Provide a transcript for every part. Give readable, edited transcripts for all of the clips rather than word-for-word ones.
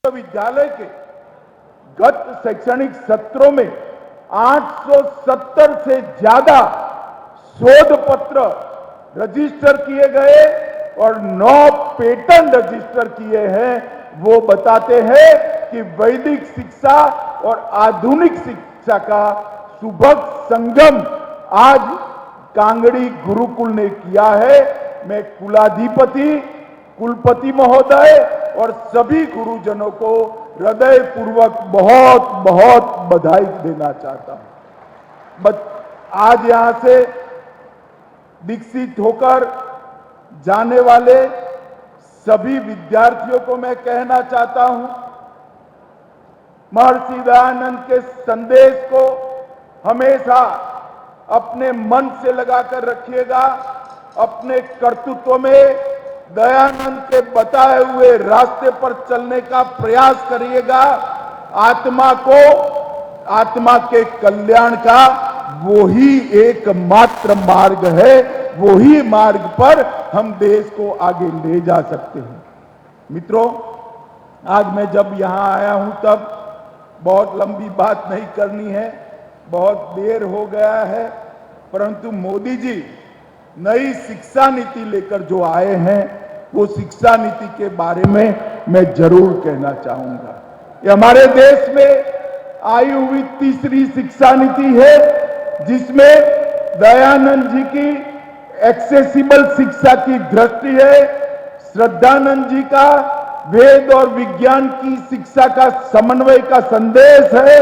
विश्वविद्यालय के गत शैक्षणिक सत्रों में 870 से ज्यादा शोध पत्र रजिस्टर किए गए और 9 पेटेंट रजिस्टर किए हैं। वो बताते हैं कि वैदिक शिक्षा और आधुनिक शिक्षा का सुभग संगम आज कांगड़ी गुरुकुल ने किया है। मैं कुलाधिपति, कुलपति महोदय और सभी गुरुजनों को हृदय पूर्वक बहुत बहुत बधाई देना चाहता हूं। आज यहां से दीक्षित होकर जाने वाले सभी विद्यार्थियों को मैं कहना चाहता हूं, महर्षि दयानंद के संदेश को हमेशा अपने मन से लगाकर रखिएगा। अपने कर्तृत्व में दयानंद के बताए हुए रास्ते पर चलने का प्रयास करिएगा। आत्मा के कल्याण का वो ही एकमात्र मार्ग है, वो ही मार्ग पर हम देश को आगे ले जा सकते हैं। मित्रों, आज मैं जब यहां आया हूं तब बहुत लंबी बात नहीं करनी है, बहुत देर हो गया है, परंतु मोदी जी नई शिक्षा नीति लेकर जो आए हैं वो शिक्षा नीति के बारे में मैं जरूर कहना चाहूंगा। ये हमारे देश में आई हुई तीसरी शिक्षा नीति है, जिसमें दयानंद जी की एक्सेसिबल शिक्षा की दृष्टि है, श्रद्धानंद जी का वेद और विज्ञान की शिक्षा का समन्वय का संदेश है,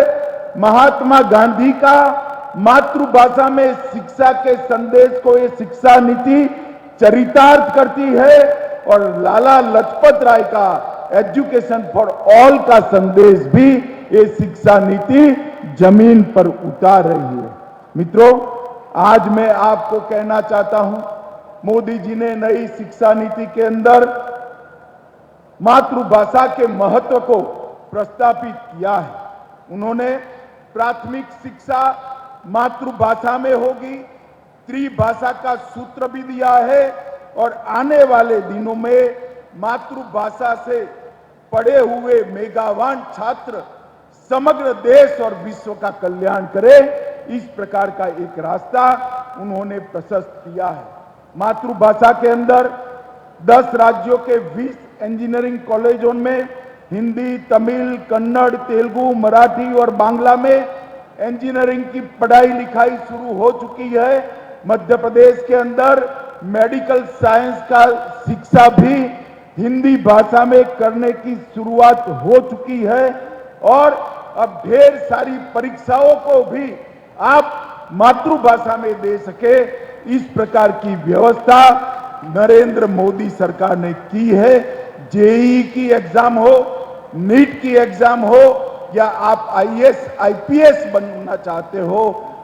महात्मा गांधी का मातृभाषा में शिक्षा के संदेश को ये शिक्षा नीति चरितार्थ करती है, और लाला लाजपत राय का एजुकेशन फॉर ऑल का संदेश भी ये शिक्षा नीति जमीन पर उतार रही है। मित्रों, आज मैं आपको कहना चाहता हूं, मोदी जी ने नई शिक्षा नीति के अंदर मातृभाषा के महत्व को प्रस्तावित किया है। उन्होंने प्राथमिक शिक्षा मातृभाषा में होगी, त्रिभाषा का सूत्र भी दिया है, और आने वाले दिनों में मातृभाषा से पढ़े हुए मेधावान छात्र समग्र देश और विश्व का कल्याण करे, इस प्रकार का एक रास्ता उन्होंने प्रशस्त किया है। मातृभाषा के अंदर 10 राज्यों के 20 इंजीनियरिंग कॉलेजों में हिंदी, तमिल, कन्नड़, तेलुगु, मराठी और बांग्ला में इंजीनियरिंग की पढ़ाई लिखाई शुरू हो चुकी है। मध्य प्रदेश के अंदर मेडिकल साइंस का शिक्षा भी हिंदी भाषा में करने की शुरुआत हो चुकी है, और अब ढेर सारी परीक्षाओं को भी आप मातृभाषा में दे सके, इस प्रकार की व्यवस्था नरेंद्र मोदी सरकार ने की है। जेईई की एग्जाम हो, नीट की एग्जाम हो, या आप आईएएस आईपीएस बनना चाहते हो,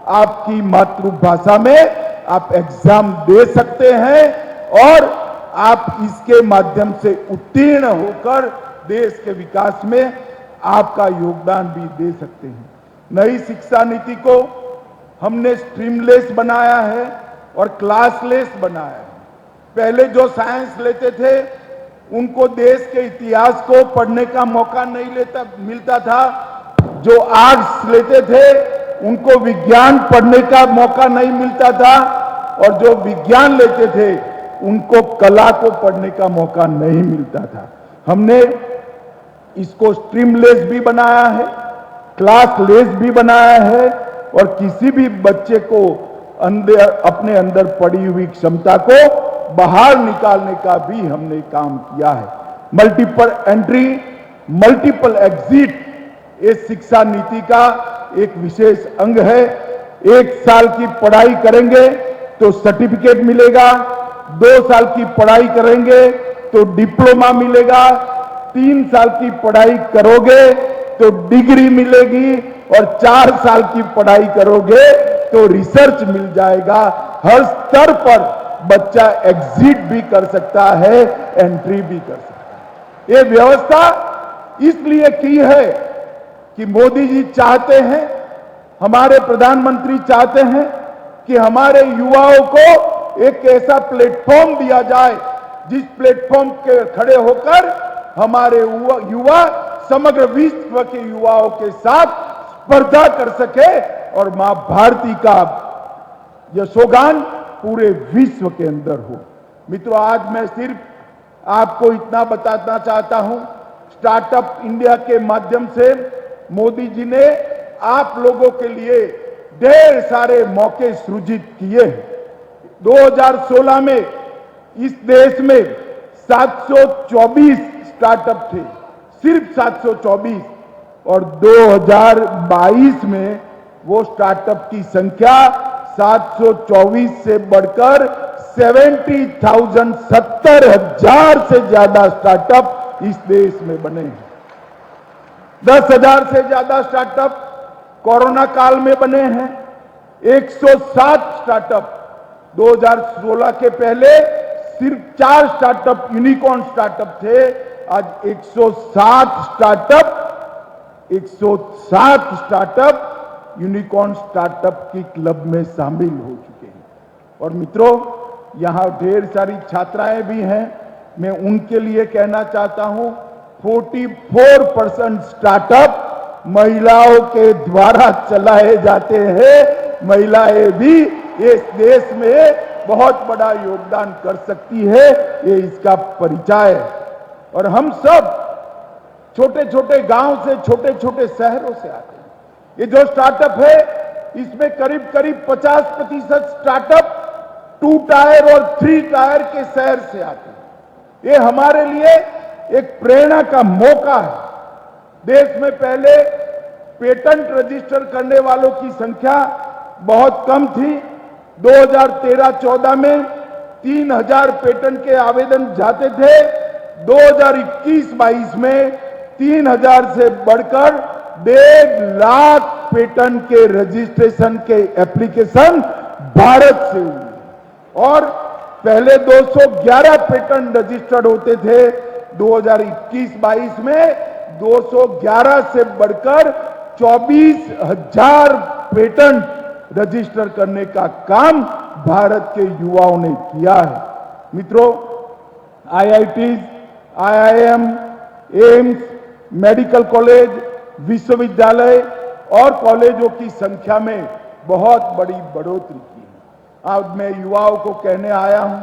आपकी मातृभाषा में आप एग्जाम दे सकते हैं, और आप इसके माध्यम से उत्तीर्ण होकर देश के विकास में आपका योगदान भी दे सकते हैं। नई शिक्षा नीति को हमने स्ट्रीमलेस बनाया है और क्लासलेस बनाया है। पहले जो साइंस लेते थे उनको देश के इतिहास को पढ़ने का मौका नहीं मिलता था, जो आर्ट्स लेते थे उनको विज्ञान पढ़ने का मौका नहीं मिलता था, और जो विज्ञान लेते थे उनको कला को पढ़ने का मौका नहीं मिलता था। हमने इसको स्ट्रीमलेस भी बनाया है, क्लासलेस भी बनाया है, और किसी भी बच्चे को अपने अंदर पड़ी हुई क्षमता को बाहर निकालने का भी हमने काम किया है। मल्टीपल एंट्री, मल्टीपल एग्जिट इस शिक्षा नीति का एक विशेष अंग है। 1 साल की पढ़ाई करेंगे तो सर्टिफिकेट मिलेगा, 2 साल की पढ़ाई करेंगे तो डिप्लोमा मिलेगा, 3 साल की पढ़ाई करोगे तो डिग्री मिलेगी, और 4 साल की पढ़ाई करोगे तो रिसर्च मिल जाएगा। हर स्तर पर बच्चा एग्जिट भी कर सकता है, एंट्री भी कर सकता है। ये व्यवस्था इसलिए की है कि मोदी जी चाहते हैं, हमारे प्रधानमंत्री चाहते हैं कि हमारे युवाओं को एक ऐसा प्लेटफॉर्म दिया जाए जिस प्लेटफॉर्म के खड़े होकर हमारे युवा समग्र विश्व के युवाओं के साथ स्पर्धा कर सके और मां भारती का यशोगान पूरे विश्व के अंदर हो। मित्रों, आज मैं सिर्फ आपको इतना बताना चाहता हूं, स्टार्टअप इंडिया के माध्यम से मोदी जी ने आप लोगों के लिए ढेर सारे मौके सृजित किए हैं। 2016 में इस देश में 724 स्टार्टअप थे, सिर्फ 724, और 2022 में वो स्टार्टअप की संख्या 724 से बढ़कर 70,000 से ज्यादा स्टार्टअप इस देश में बने हैं। 10,000 से ज्यादा स्टार्टअप कोरोना काल में बने हैं। 107 स्टार्टअप 2016 के पहले सिर्फ 4 स्टार्टअप यूनिकॉर्न स्टार्टअप थे, आज 107 स्टार्टअप यूनिकॉर्न स्टार्टअप की क्लब में शामिल हो चुके हैं। और मित्रों, यहां ढेर सारी छात्राएं भी हैं, मैं उनके लिए कहना चाहता हूं 44% स्टार्टअप महिलाओं के द्वारा चलाए जाते हैं। महिलाएं भी इस देश में बहुत बड़ा योगदान कर सकती है, ये इसका परिचय है। और हम सब छोटे छोटे गांव से, छोटे छोटे शहरों से आते हैं। ये जो स्टार्टअप है, इसमें करीब करीब 50% स्टार्टअप 2 टायर और 3 टायर के शहर से आते हैं। ये हमारे लिए एक प्रेरणा का मौका है। देश में पहले पेटेंट रजिस्टर करने वालों की संख्या बहुत कम थी। 2013-14 में 3,000 पेटेंट के आवेदन जाते थे। 2021-22 में 3,000 से बढ़कर 1.5 लाख पेटेंट के रजिस्ट्रेशन के एप्लीकेशन भारत से हुए और पहले 211 पेटेंट रजिस्टर्ड होते थे। 2021-22 में 211 से बढ़कर 24,000 पेटेंट रजिस्टर करने का काम भारत के युवाओं ने किया है। मित्रों, IITs, IIM, AIIMS, medical college, विश्वविद्यालय और कॉलेजों की संख्या में बहुत बड़ी बढ़ोतरी की है। आज मैं युवाओं को कहने आया हूं,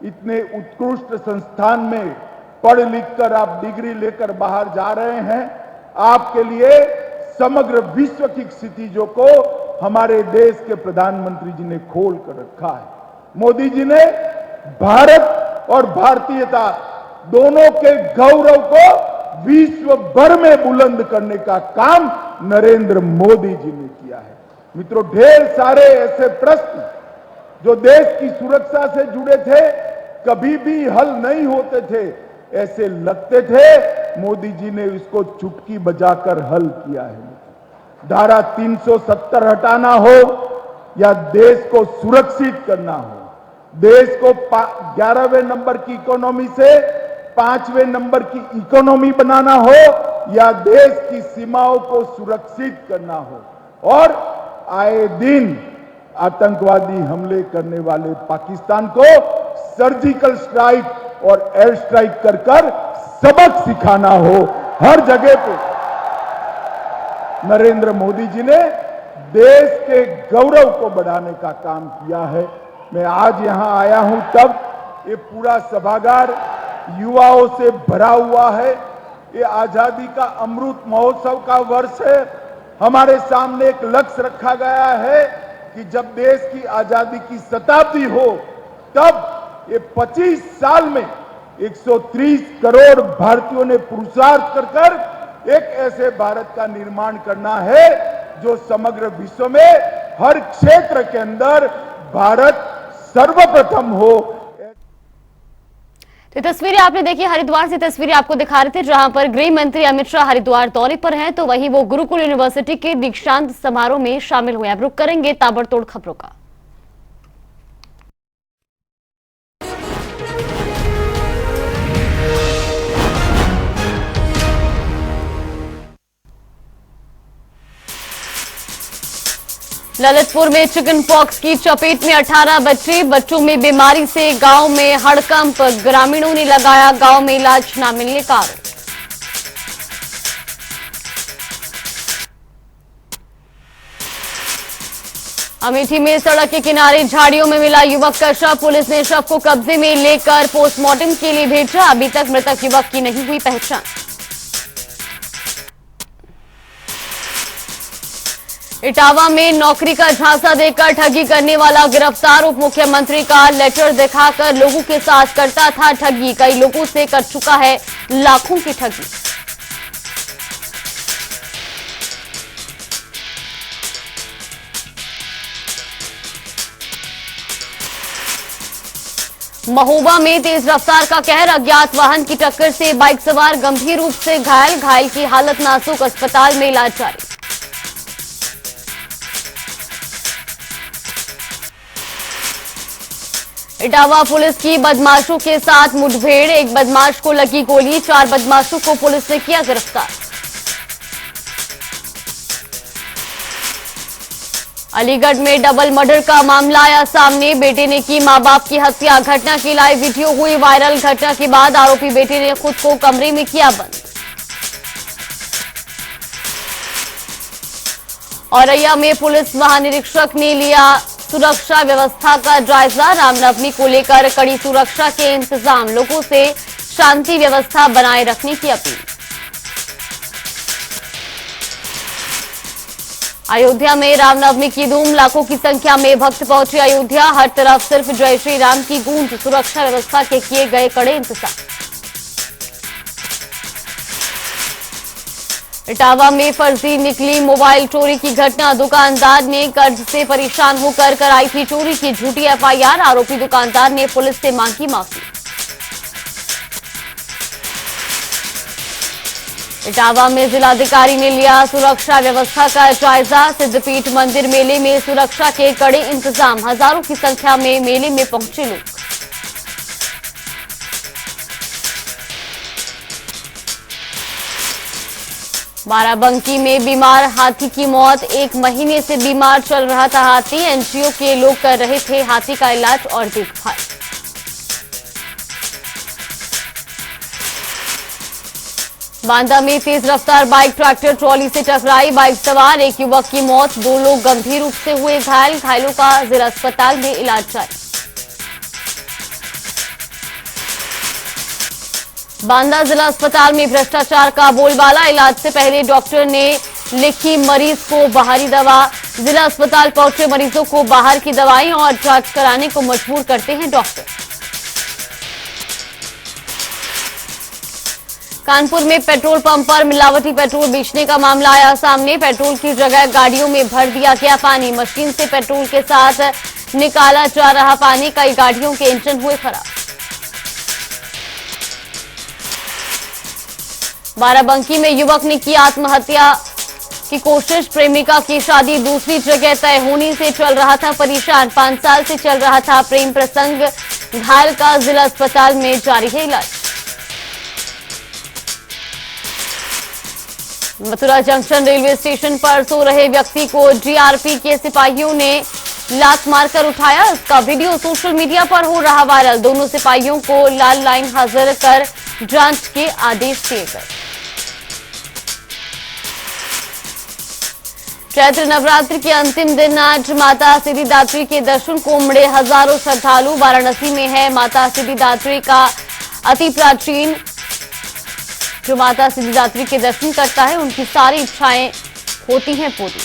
इतने उत्कृष्ट संस्थान में पढ़ लिख कर आप डिग्री लेकर बाहर जा रहे हैं, आपके लिए समग्र विश्व की क्षितिजों को हमारे देश के प्रधानमंत्री जी ने खोल कर रखा है। मोदी जी ने भारत और भारतीयता दोनों के गौरव को विश्व भर में बुलंद करने का काम नरेंद्र मोदी जी ने किया है। मित्रों, ढेर सारे ऐसे प्रश्न जो देश की सुरक्षा से जुड़े थे, कभी भी हल नहीं होते थे, ऐसे लगते थे, मोदी जी ने इसको चुटकी बजाकर हल किया है। धारा 370 हटाना हो या देश को सुरक्षित करना हो, देश को 11वें नंबर की इकोनॉमी से 5वें नंबर की इकोनॉमी बनाना हो या देश की सीमाओं को सुरक्षित करना हो, और आए दिन आतंकवादी हमले करने वाले पाकिस्तान को सर्जिकल स्ट्राइक और एयर स्ट्राइक कर कर सबक सिखाना हो, हर जगह पे नरेंद्र मोदी जी ने देश के गौरव को बढ़ाने का काम किया है। मैं आज यहां आया हूं तब ये पूरा सभागार युवाओं से भरा हुआ है। ये आजादी का अमृत महोत्सव का वर्ष है। हमारे सामने एक लक्ष्य रखा गया है कि जब देश की आजादी की शताब्दी हो तब ये 25 साल में 130 करोड़ भारतीयों ने पुरुषार्थ कर कर एक ऐसे भारत का निर्माण करना है जो समग्र विश्व में हर क्षेत्र के अंदर भारत सर्वप्रथम हो। तो तस्वीरें आपने देखी, हरिद्वार से तस्वीरें आपको दिखा रहे थे, जहां पर गृह मंत्री अमित शाह हरिद्वार दौरे पर हैं, तो वहीं वो गुरुकुल यूनिवर्सिटी के दीक्षांत समारोह में शामिल हुए। अब रुक करेंगे ताबड़तोड़ खबरों का। ललितपुर में चिकन पॉक्स की चपेट में 18 बच्चों में बीमारी से गांव में हड़कंप, ग्रामीणों ने लगाया गांव में इलाज न मिलने का आरोप। अमेठी में सड़क के किनारे झाड़ियों में मिला युवक का शव। पुलिस ने शव को कब्जे में लेकर पोस्टमार्टम के लिए भेजा। अभी तक मृतक युवक की नहीं हुई पहचान। इटावा में नौकरी का झांसा देकर ठगी करने वाला गिरफ्तार। उप मुख्यमंत्री का लेटर दिखाकर लोगों के साथ करता था ठगी। कई लोगों से कर चुका है लाखों की ठगी। महोबा में तेज रफ्तार का कहर। अज्ञात वाहन की टक्कर से बाइक सवार गंभीर रूप से घायल। घायल की हालत नाजुक, अस्पताल में इलाज जारी। इटावा पुलिस की बदमाशों के साथ मुठभेड़। एक बदमाश को लगी गोली। 4 बदमाशों को पुलिस ने किया गिरफ्तार। अलीगढ़ में डबल मर्डर का मामला आया सामने। बेटे ने की मां बाप की हत्या। घटना की लाइव वीडियो हुई वायरल। घटना के बाद आरोपी बेटे ने खुद को कमरे में किया बंद। औरैया में पुलिस महानिरीक्षक ने लिया सुरक्षा व्यवस्था का जायजा। रामनवमी को लेकर कड़ी सुरक्षा के इंतजाम। लोगों से शांति व्यवस्था बनाए रखने की अपील। अयोध्या में रामनवमी की धूम। लाखों की संख्या में भक्त पहुंचे अयोध्या। हर तरफ सिर्फ जय श्री राम की गूंज। सुरक्षा व्यवस्था के किए गए कड़े इंतजाम। इटावा में फर्जी निकली मोबाइल चोरी की घटना। दुकानदार ने कर्ज से परेशान होकर कराई थी चोरी की झूठी एफआईआर। आरोपी दुकानदार ने पुलिस से मांगी माफी। इटावा में जिलाधिकारी ने लिया सुरक्षा व्यवस्था का जायजा। सिद्धपीठ मंदिर मेले में सुरक्षा के कड़े इंतजाम। हजारों की संख्या में मेले में पहुंचे लोग। बाराबंकी में बीमार हाथी की मौत। 1 महीने से बीमार चल रहा था हाथी। एनजीओ के लोग कर रहे थे हाथी का इलाज और देखभाल। बांदा में तेज रफ्तार बाइक ट्रैक्टर ट्रॉली से टकराई। बाइक सवार एक युवक की मौत। 2 लोग गंभीर रूप से हुए घायल। घायलों का जिला अस्पताल में इलाज जारी। बांदा जिला अस्पताल में भ्रष्टाचार का बोलबाला। इलाज से पहले डॉक्टर ने लिखी मरीज को बाहरी दवा। जिला अस्पताल पहुंचे मरीजों को बाहर की दवाई और जांच कराने को मजबूर करते हैं डॉक्टर। कानपुर में पेट्रोल पंप पर मिलावटी पेट्रोल बेचने का मामला आया सामने। पेट्रोल की जगह गाड़ियों में भर दिया गया पानी। मशीन से पेट्रोल के साथ निकाला जा रहा पानी। कई गाड़ियों के इंजन हुए खराब। बाराबंकी में युवक ने की आत्महत्या की कोशिश। प्रेमिका की शादी दूसरी जगह तय होने से चल रहा था परेशान। 5 साल से चल रहा था प्रेम प्रसंग। घायल का जिला अस्पताल में जारी है इलाज। मथुरा जंक्शन रेलवे स्टेशन पर सो रहे व्यक्ति को जीआरपी के सिपाहियों ने लात मारकर उठाया। इसका वीडियो सोशल मीडिया पर हो रहा वायरल। दोनों सिपाहियों को लाल लाइन हाजिर कर जांच के आदेश दिए गए। चैत्र नवरात्रि के अंतिम दिन आज माता सिद्धिदात्री के दर्शन को उमड़े हजारों श्रद्धालु। वाराणसी में है माता सिद्धिदात्री का अति प्राचीन। जो माता सिद्धिदात्री के दर्शन करता है उनकी सारी इच्छाएं होती हैं पूरी।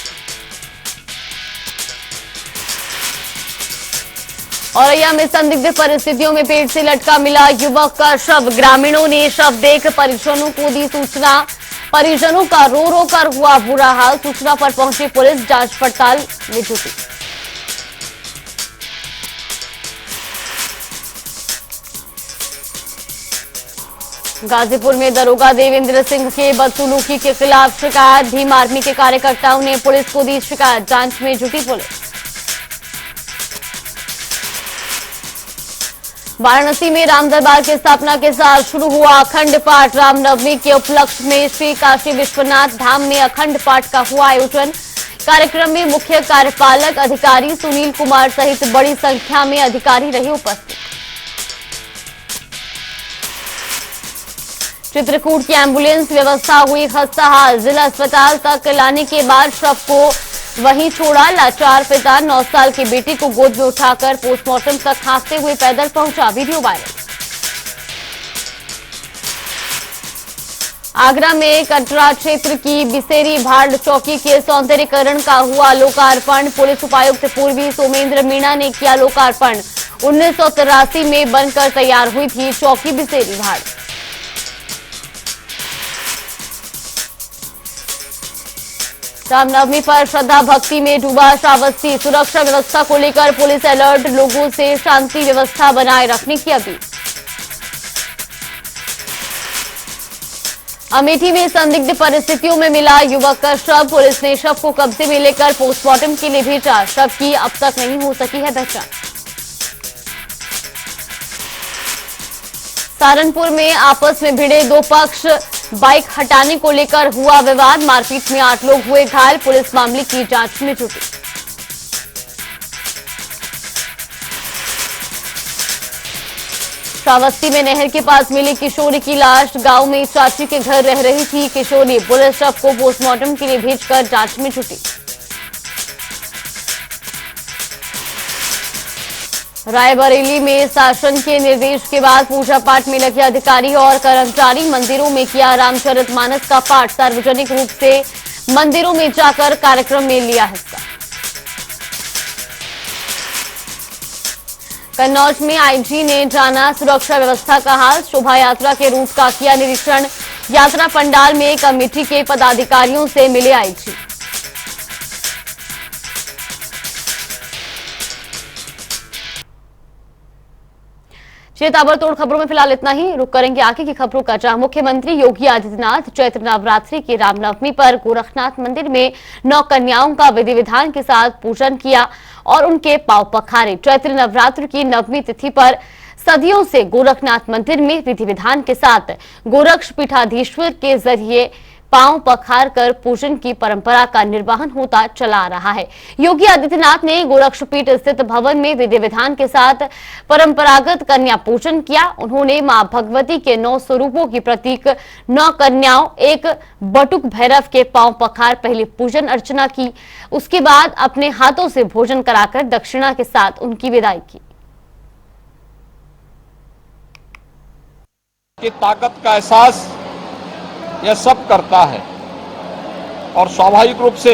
औरैया में संदिग्ध परिस्थितियों में पेट से लटका मिला युवक का शव। ग्रामीणों ने शव देख परिजनों को दी सूचना। परिजनों का रो रो कर हुआ बुरा हाल। सूचना पर पहुंची पुलिस जांच पड़ताल में जुटी। गाजीपुर में दरोगा देवेंद्र सिंह के बदसलूकी के खिलाफ शिकायत। भीम आर्मी के कार्यकर्ताओं ने पुलिस को दी शिकायत। जांच में जुटी पुलिस। वाराणसी में राम दरबार की स्थापना के साथ शुरू हुआ अखंड पाठ। रामनवमी के उपलक्ष्य में श्री काशी विश्वनाथ धाम में अखंड पाठ का हुआ आयोजन। कार्यक्रम में मुख्य कार्यपालक अधिकारी सुनील कुमार सहित बड़ी संख्या में अधिकारी रहे उपस्थित। चित्रकूट की एम्बुलेंस व्यवस्था हुई खस्ताहाल। जिला अस्पताल तक लाने के बाद शव को वहीं छोड़ा, लाचार पिता 9 साल की बेटी को गोद में उठाकर पोस्टमार्टम तक हाँकते हुए पैदल पहुंचा, वीडियो वायरल। आगरा में कटरा क्षेत्र की बिसेरी भाड़ चौकी के सौंदर्यीकरण का हुआ लोकार्पण, पुलिस उपायुक्त पूर्वी सोमेंद्र मीणा ने किया लोकार्पण। 1983 में बनकर तैयार हुई थी चौकी बिसेरी भाड़। रामनवमी पर श्रद्धा भक्ति में डूबा श्रावस्ती, सुरक्षा व्यवस्था को लेकर पुलिस अलर्ट, लोगों से शांति व्यवस्था बनाए रखने की अपील। अमेठी में संदिग्ध परिस्थितियों में मिला युवक का शव, पुलिस ने शव को कब्जे में लेकर पोस्टमार्टम के लिए भेजा, शव की अब तक नहीं हो सकी है पहचान। सहारनपुर में आपस में भिड़े दो पक्ष, बाइक हटाने को लेकर हुआ विवाद, मारपीट में 8 लोग हुए घायल, पुलिस मामले की जांच में जुटी। श्रावस्ती में नहर के पास मिली किशोरी की लाश, गांव में चाची के घर रह रही थी किशोरी, पुलिस शव को पोस्टमार्टम के लिए भेजकर जांच में जुटी। रायबरेली में शासन के निर्देश के बाद पूजा पाठ में लगे अधिकारी और कर्मचारी, मंदिरों में किया रामचरितमानस का पाठ, सार्वजनिक रूप से मंदिरों में जाकर कार्यक्रम में लिया हिस्सा। कन्नौज में आईजी ने जाना सुरक्षा व्यवस्था का हाल, शोभा यात्रा के रूट का किया निरीक्षण, यात्रा पंडाल में कमेटी के पदाधिकारियों से मिले आईजी। चलिए ताबड़तोड़ खबरों में फिलहाल इतना ही, रुक करेंगे आगे की खबरों का, जहां मुख्यमंत्री योगी आदित्यनाथ चैत्र नवरात्रि की रामनवमी पर गोरखनाथ मंदिर में 9 कन्याओं का विधि विधान के साथ पूजन किया और उनके पांव पखारे। चैत्र नवरात्र की 9वीं तिथि पर सदियों से गोरखनाथ मंदिर में विधि विधान के साथ गोरक्ष पीठाधीश्वर के जरिए पांव पखार कर पूजन की परंपरा का निर्वहन होता चला आ रहा है। योगी आदित्यनाथ ने गोरक्षपीठ स्थित भवन में विधि विधान के साथ परंपरागत कन्या पूजन किया। उन्होंने मां भगवती के 9 स्वरूपों की प्रतीक 9 कन्याओं, एक बटुक भैरव के पांव पखार पहले पूजन अर्चना की, उसके बाद अपने हाथों से भोजन कराकर दक्षिणा के साथ उनकी विदाई की। ताकत का एहसास यह सब करता है और स्वाभाविक रूप से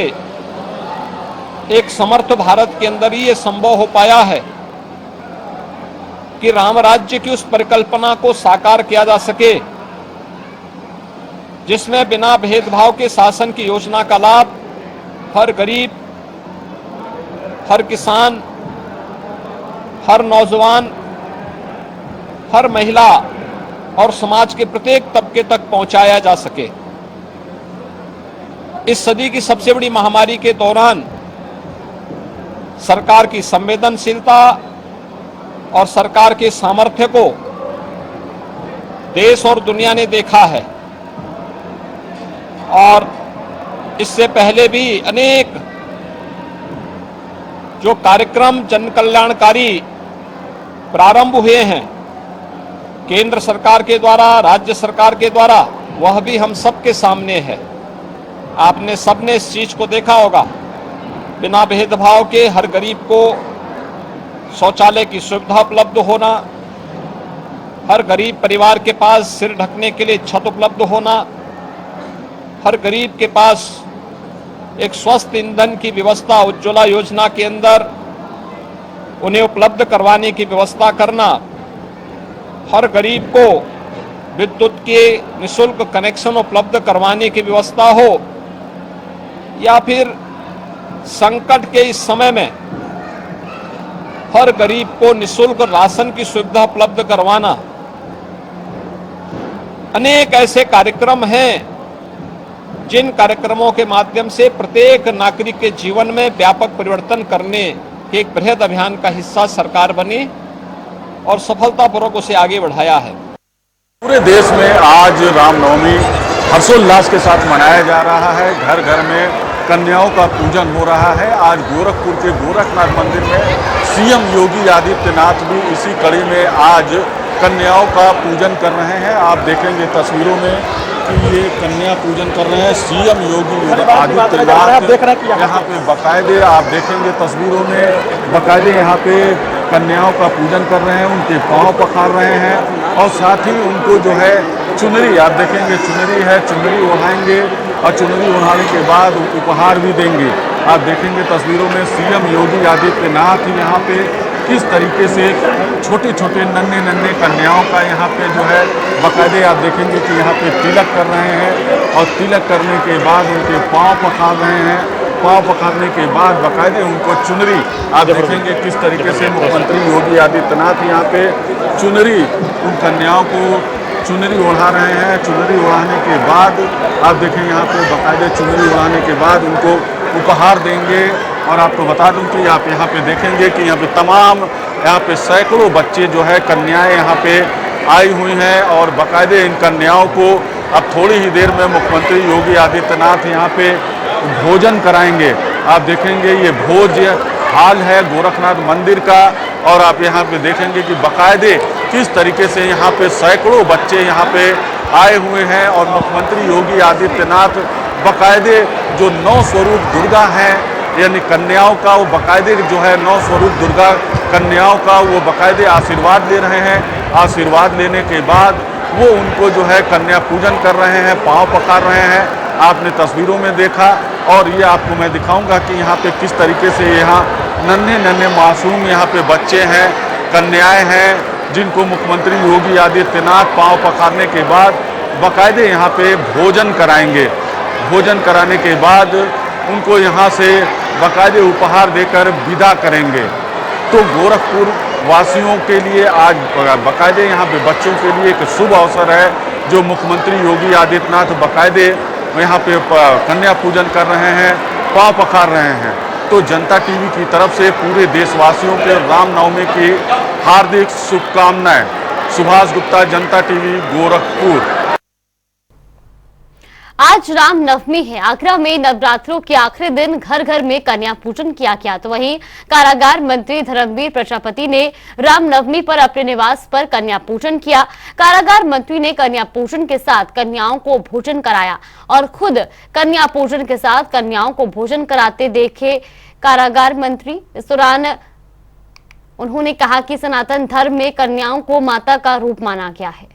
एक समर्थ भारत के अंदर ही यह संभव हो पाया है कि राम राज्य की उस परिकल्पना को साकार किया जा सके जिसमें बिना भेदभाव के शासन की योजना का लाभ हर गरीब, हर किसान, हर नौजवान, हर महिला और समाज के प्रत्येक तबके तक पहुंचाया जा सके। इस सदी की सबसे बड़ी महामारी के दौरान सरकार की संवेदनशीलता और सरकार के सामर्थ्य को देश और दुनिया ने देखा है और इससे पहले भी अनेक जो कार्यक्रम जन कल्याणकारी प्रारंभ हुए हैं केंद्र सरकार के द्वारा, राज्य सरकार के द्वारा, वह भी हम सबके सामने है। आपने सबने इस चीज को देखा होगा, बिना भेदभाव के हर गरीब को शौचालय की सुविधा उपलब्ध होना, हर गरीब परिवार के पास सिर ढकने के लिए छत उपलब्ध होना, हर गरीब के पास एक स्वस्थ ईंधन की व्यवस्था उज्ज्वला योजना के अंदर उन्हें उपलब्ध करवाने की व्यवस्था करना, हर गरीब को विद्युत के निःशुल्क कनेक्शन उपलब्ध करवाने की व्यवस्था हो, या फिर संकट के इस समय में हर गरीब को निःशुल्क राशन की सुविधा उपलब्ध करवाना, अनेक ऐसे कार्यक्रम हैं जिन कार्यक्रमों के माध्यम से प्रत्येक नागरिक के जीवन में व्यापक परिवर्तन करने के एक बृहद अभियान का हिस्सा सरकार बनी और सफलतापूर्वक उसे आगे बढ़ाया है। पूरे देश में आज रामनवमी हर्षोल्लास के साथ मनाया जा रहा है। घर घर में कन्याओं का पूजन हो रहा है। आज गोरखपुर के गोरखनाथ मंदिर में सीएम योगी आदित्यनाथ भी इसी कड़ी में आज कन्याओं का पूजन कर रहे हैं। आप देखेंगे तस्वीरों में कि ये कन्या पूजन कर रहे हैं सीएम योगी आदित्यनाथ। यहाँ पे बाकायदे आप देखेंगे तस्वीरों में बाकायदे यहाँ पे कन्याओं का पूजन कर रहे हैं, उनके पांव पखार रहे हैं और साथ ही उनको जो है चुनरी, आप देखेंगे चुनरी है, चुनरी ओढ़ाएंगे और चुनरी ओढ़ाने के बाद उपहार भी देंगे। आप देखेंगे तस्वीरों में सीएम योगी आदित्यनाथ यहाँ पे किस तरीके से छोटे छोटे नन्हे नन्हे कन्याओं का यहाँ पे जो है बाकायदे आप देखेंगे कि यहाँ पे तिलक कर रहे हैं और तिलक करने के बाद उनके पाँव पखार रहे हैं। पाँव पखारने के बाद बाकायदे उनको चुनरी, आप देखेंगे किस तरीके से मुख्यमंत्री योगी आदित्यनाथ यहाँ पे चुनरी, उन कन्याओं को चुनरी ओढ़ा रहे हैं। चुनरी ओढ़ाने के बाद आप देखें यहाँ पे बाकायदे चुनरी ओढ़ाने के बाद उनको उपहार देंगे। और आपको बता दूं कि आप यहाँ पे देखेंगे कि यहाँ पे तमाम यहाँ पे सैकड़ों बच्चे जो है कन्याएं यहाँ पे आई हुई हैं और बाकायदे इन कन्याओं को अब थोड़ी ही देर में मुख्यमंत्री योगी आदित्यनाथ यहाँ पे भोजन कराएंगे। आप देखेंगे ये भोज हाल है गोरखनाथ मंदिर का और आप यहाँ पे देखेंगे कि बाकायदे किस तरीके से यहाँ पे सैकड़ों बच्चे यहाँ पे आए हुए हैं और मुख्यमंत्री योगी आदित्यनाथ बाकायदे जो 9 स्वरूप दुर्गा हैं यानी कन्याओं का, वो बाकायदे जो है 9 स्वरूप दुर्गा कन्याओं का वो बाकायदे आशीर्वाद ले रहे हैं। आशीर्वाद लेने के बाद वो उनको जो है कन्या पूजन कर रहे हैं, पाँव पखार रहे हैं। आपने तस्वीरों में देखा और ये आपको मैं दिखाऊंगा कि यहाँ पे किस तरीके से यहाँ नन्हे नन्हे मासूम यहाँ पे बच्चे हैं, कन्याएं हैं, जिनको मुख्यमंत्री योगी आदित्यनाथ पाँव पखारने के बाद बाकायदे यहाँ पे भोजन कराएंगे। भोजन कराने के बाद उनको यहाँ से बाकायदे उपहार देकर विदा करेंगे। तो गोरखपुर वासियों के लिए आज बाकायदे यहाँ पे बच्चों के लिए एक शुभ अवसर है जो मुख्यमंत्री योगी आदित्यनाथ बाकायदे यहाँ पे कन्या पूजन कर रहे हैं, पाँव पखार रहे हैं। तो जनता टीवी की तरफ से पूरे देशवासियों के रामनवमी की हार्दिक शुभकामनाएं। सुभाष गुप्ता, जनता टीवी, गोरखपुर। आज रामनवमी है। आगरा में नवरात्रों के आखिरी दिन घर घर में कन्या पूजन किया गया। तो वहीं कारागार मंत्री धर्मवीर प्रजापति ने रामनवमी पर अपने निवास पर कन्या पूजन किया। कारागार मंत्री ने कन्या पूजन के साथ कन्याओं को भोजन कराया और खुद कन्या पूजन के साथ कन्याओं को भोजन कराते देखे कारागार मंत्री। इस दौरान उन्होंने कहा कि सनातन धर्म में कन्याओं को माता का रूप माना गया है।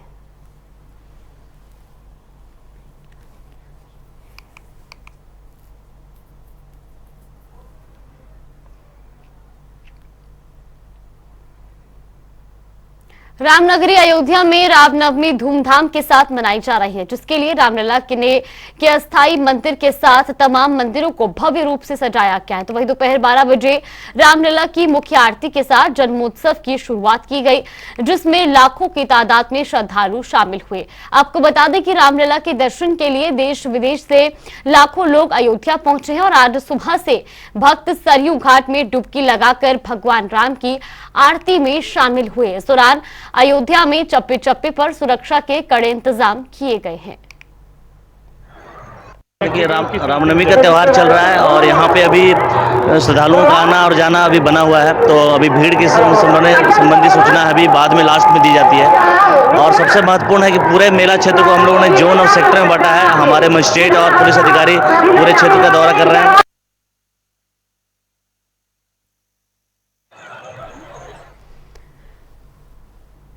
रामनगरी अयोध्या में रामनवमी धूमधाम के साथ मनाई जा रही है, जिसके लिए रामलला के अस्थायी मंदिर के साथ तमाम मंदिरों को भव्य रूप से सजाया गया है। तो वहीं दोपहर 12 बजे रामलला की मुख्य आरती के साथ जन्मोत्सव की शुरुआत की गई, जिसमें लाखों की तादाद में श्रद्धालु शामिल हुए। आपको बता दें कि रामलला के दर्शन के लिए देश विदेश से लाखों लोग अयोध्या पहुंचे हैं और आज सुबह से भक्त सरयू घाट में डुबकी लगाकर भगवान राम की आरती में शामिल हुए। इस दौरान अयोध्या में चप्पे चप्पे पर सुरक्षा के कड़े इंतजाम किए गए हैं। रामनवमी का त्यौहार चल रहा है और यहाँ पे अभी श्रद्धालुओं का आना और जाना अभी बना हुआ है। तो अभी भीड़ की संबंधी सूचना अभी बाद में लास्ट में दी जाती है। और सबसे महत्वपूर्ण है कि पूरे मेला क्षेत्र को हम लोगों ने जोन और सेक्टर में बांटा है। हमारे मजिस्ट्रेट और पुलिस अधिकारी पूरे क्षेत्र का दौरा कर रहे हैं।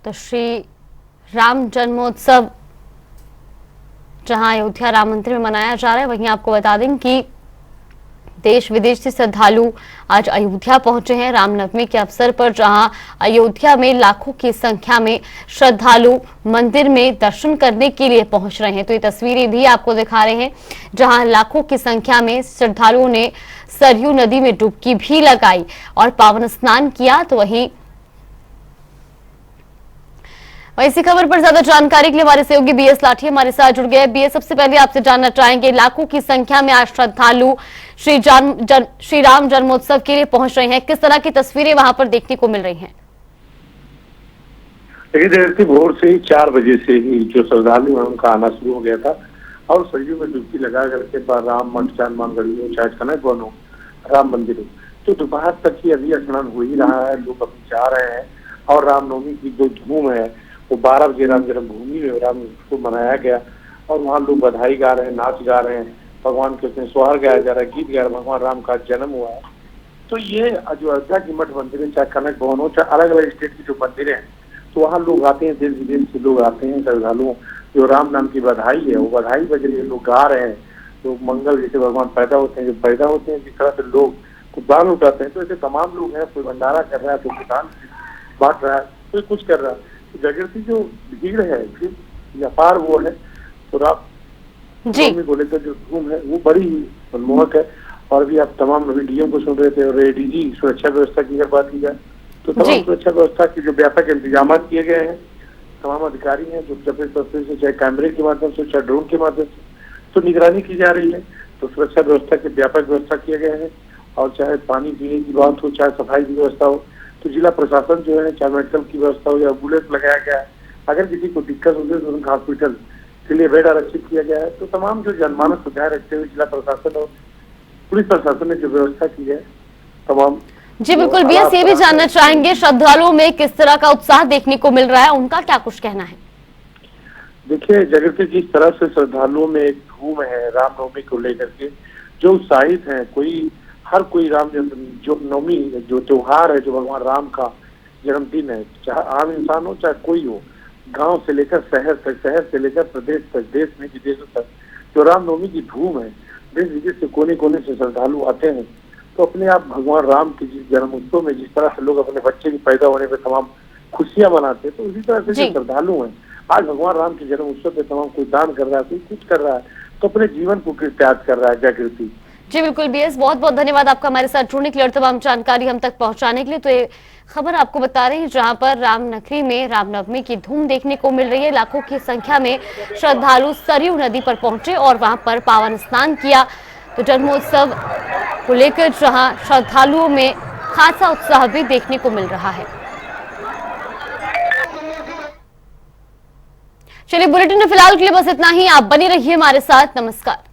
तो श्री राम जन्मोत्सव जहां अयोध्या राम मंदिर में मनाया जा रहा है, वहीं आपको बता दें कि देश विदेश से श्रद्धालु आज अयोध्या पहुंचे हैं रामनवमी के अवसर पर, जहां अयोध्या में लाखों की संख्या में श्रद्धालु मंदिर में दर्शन करने के लिए पहुंच रहे हैं। तो ये तस्वीरें भी आपको दिखा रहे हैं, जहां लाखों की संख्या में श्रद्धालुओं ने सरयू नदी में डुबकी भी लगाई और पावन स्नान किया। तो वहीं इसी खबर पर ज्यादा जानकारी के लिए हमारे सहयोगी बीएस लाठी हमारे साथ जुड़ गए। बीएस, सबसे पहले आपसे जानना चाहेंगे, लाखों की संख्या में आज श्रद्धालु श्री राम जन्मोत्सव के लिए पहुंच रहे हैं, किस तरह की तस्वीरें वहां पर देखने को मिल रही हैं? देखिए, भोर से ही 4 बजे से ही जो श्रद्धालु हैं उनका आना शुरू हो गया था और सरयू में डुबकी लगा करके राम मठ चांदमानगढ़ी चाहे कनक भवन हो, राम मंदिर हो, तो दोपहर तक ही अभी स्नान हो ही रहा है। लोग अभी जा रहे हैं और रामनवमी की जो धूम है वो 12 बजे राम जन्मभूमि में राम को मनाया गया और वहाँ लोग बधाई गा रहे हैं, नाच गा रहे हैं, भगवान के उसमें सोहर गाया जा रहा है, गीत गा रहे हैं, भगवान राम का जन्म हुआ है। तो ये जो अयोध्या की मठ मंदिर है, चाहे कनक भवन हो, चाहे अलग अलग स्टेट की जो मंदिर है, तो वहाँ लोग आते हैं, देश विदेश से लोग आते हैं श्रद्धालु, जो राम नाम की बधाई है वो बधाई बज रही है, लोग गा रहे हैं, लोग मंगल जैसे भगवान पैदा होते हैं, जो पैदा होते हैं जिस तरह से लोग दान उठाते हैं, तो ऐसे तमाम लोग हैं, कोई भंडारा कर रहा है, कोई दान बांट रहा है, कोई कुछ कर रहा है। तो जागृति जो भीड़ है, फिर अपार वो है, तो राम को लेकर जो धूम है वो बड़ी ही मनमोहक है। और भी आप तमाम अभी डीएम को सुन रहे थे, और एडीजी सुरक्षा व्यवस्था की अगर बात की जाए तो तमाम सुरक्षा व्यवस्था के जो व्यापक इंतजाम किए गए हैं, तमाम अधिकारी हैं जो से चाहे कैमरे के माध्यम से, चाहे ड्रोन के माध्यम से तो निगरानी की जा रही है। तो सुरक्षा व्यवस्था के व्यापक व्यवस्था किए गए हैं, और चाहे पानी पीने की बात हो, चाहे सफाई की व्यवस्था हो, तो जिला प्रशासन जो है, चाहे मेडिकल की व्यवस्था हो या एम्बुलेंस लगाया गया है, अगर किसी को दिक्कत होती है तो उनका हॉस्पिटल के लिए बेड आरक्षित किया गया है। तो तमाम जो जनमानस सुधार रखते हुए जिला प्रशासन और पुलिस प्रशासन ने जो व्यवस्था की है तमाम। जी बिल्कुल, बीएस ये भी जानना चाहेंगे श्रद्धालुओं में किस तरह का उत्साह देखने को मिल रहा है, उनका क्या कुछ कहना है? देखिए जागृति, जिस तरह से श्रद्धालुओं में एक धूम है रामनवमी को लेकर के, जो उत्साहित है, हर कोई राम जो नवमी जो त्योहार है, जो भगवान राम का जन्मदिन है, चाहे आम इंसान हो चाहे कोई हो, गांव से लेकर शहर तक, शहर से लेकर प्रदेश तक, देश में विदेशों तक जो रामनवमी की धूम है, देश विदेश से कोने कोने से श्रद्धालु आते हैं। तो अपने आप भगवान राम के जिस जन्म उत्सव में जिस तरह से लोग अपने बच्चे की पैदा होने पर तमाम खुशियां मनाते हैं, तो उसी तरह से जो श्रद्धालु हैं आज भगवान राम के जन्म उत्सव पे तमाम कोई दान कर रहा है, कोई कुछ कर रहा है, तो अपने जीवन को त्याग कर रहा है। जागृति जी बिल्कुल बीएस, बहुत बहुत धन्यवाद आपका हमारे साथ जुड़ने के लिए और तमाम जानकारी हम तक पहुंचाने के लिए। तो ये खबर आपको बता रहे हैं जहां पर रामनगरी में रामनवमी की धूम देखने को मिल रही है। लाखों की संख्या में श्रद्धालु सरयू नदी पर पहुंचे और वहां पर पावन स्नान किया। तो जन्मोत्सव को लेकर जहां श्रद्धालुओं में खासा उत्साह भी देखने को मिल रहा है। चलिए बुलेटिन में फिलहाल के लिए बस इतना ही। आप बने रहिए हमारे साथ। नमस्कार।